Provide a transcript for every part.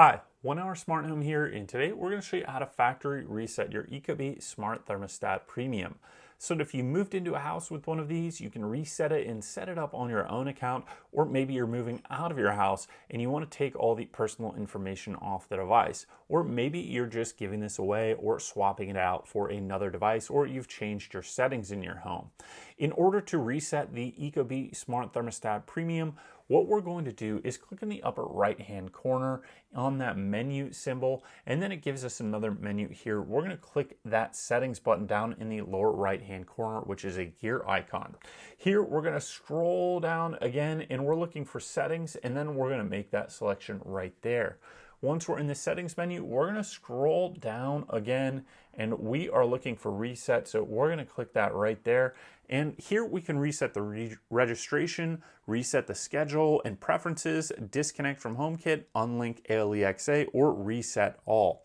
Hi, 1 Hour Smart Home here, and today we're going to show you how to factory reset your Ecobee Smart Thermostat Premium. So if you moved into a house with one of these, you can reset it and set it up on your own account, or maybe you're moving out of your house and you want to take all the personal information off the device, or maybe you're just giving this away or swapping it out for another device, or you've changed your settings in your home. In order to reset the Ecobee Smart Thermostat Premium, what we're going to do is click in the upper right hand corner on that menu symbol, and then it gives us another menu here. We're going to click that settings button down in the lower right hand corner, which is a gear icon. Here we're going to scroll down again, and we're looking for settings, and then we're going to make that selection right there. Once we're in the settings menu, we're going to scroll down again, and we are looking for reset, so we're going to click that right there. And here we can reset the registration, reset the schedule and preferences, disconnect from HomeKit, unlink ALEXA, or reset all.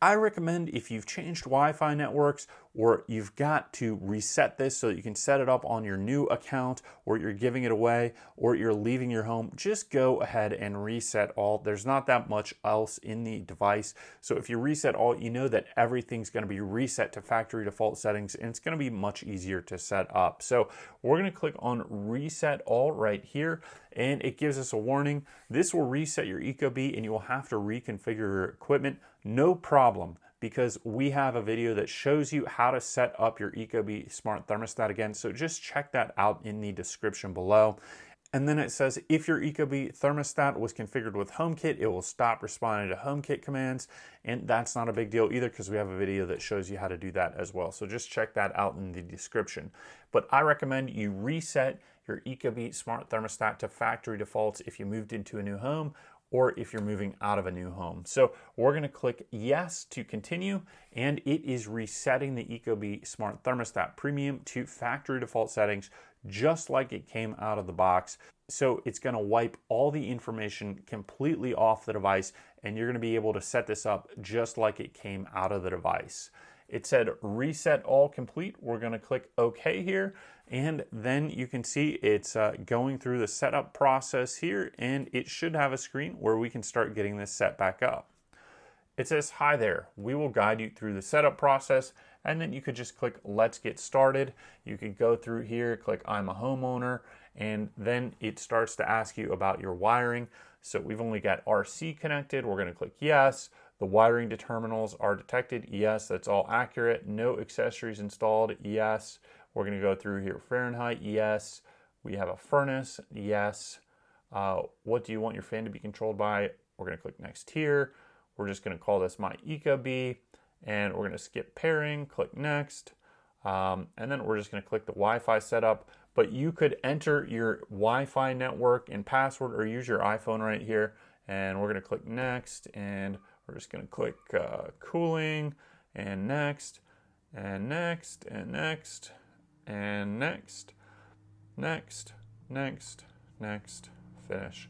I recommend if you've changed Wi-Fi networks or you've got to reset this so that you can set it up on your new account, or you're giving it away, or you're leaving your home, just go ahead and reset all. There's not that much else in the device. So if you reset all, you know that everything's going to be reset to factory default settings, and it's going to be much easier to set up. So we're going to click on reset all right here, and it gives us a warning. This will reset your Ecobee and you will have to reconfigure your equipment. No problem, because we have a video that shows you how to set up your Ecobee Smart Thermostat again. So just check that out in the description below. And then it says if your Ecobee thermostat was configured with HomeKit, it will stop responding to HomeKit commands. And that's not a big deal either, because we have a video that shows you how to do that as well. So just check that out in the description. But I recommend you reset your Ecobee Smart Thermostat to factory defaults if you moved into a new home, or if you're moving out of a new home. So we're going to click yes to continue, and it is resetting the Ecobee Smart Thermostat Premium to factory default settings just like it came out of the box. So it's going to wipe all the information completely off the device, and you're going to be able to set this up just like it came out of the device. It said reset all complete. We're going to click OK here, and then you can see it's going through the setup process here, and it should have a screen where we can start getting this set back up. It says, hi there, we will guide you through the setup process, and then you could just click let's get started. You could go through here, click I'm a homeowner, and then it starts to ask you about your wiring. So we've only got RC connected. We're going to click yes. The wiring to terminals are detected. Yes, that's all accurate. No accessories installed. Yes. We're going to go through here. Fahrenheit. Yes. We have a furnace. Yes. What do you want your fan to be controlled by? We're going to click next here. We're just going to call this my Ecobee, and we're going to skip pairing. Click next. And then we're just going to click the Wi-Fi setup. But you could enter your Wi-Fi network and password, or use your iPhone right here. And we're going to click next, and we're just going to click cooling, and next, and next, and next, and next, next, next, next, finish.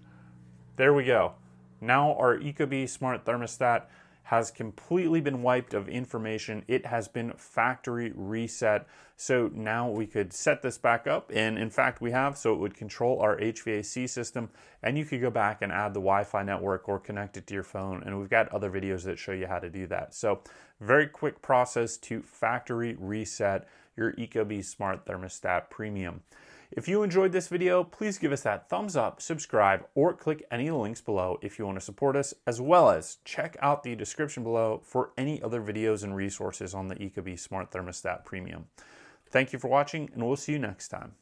There we go. Now our Ecobee Smart Thermostat has completely been wiped of information. It has been factory reset. So now we could set this back up, and in fact we have, so it would control our HVAC system, and you could go back and add the Wi-Fi network or connect it to your phone, and we've got other videos that show you how to do that. So very quick process to factory reset your Ecobee Smart Thermostat Premium. If you enjoyed this video, please give us that thumbs up, subscribe, or click any of the links below if you want to support us, as well as check out the description below for any other videos and resources on the Ecobee Smart Thermostat Premium. Thank you for watching, and we'll see you next time.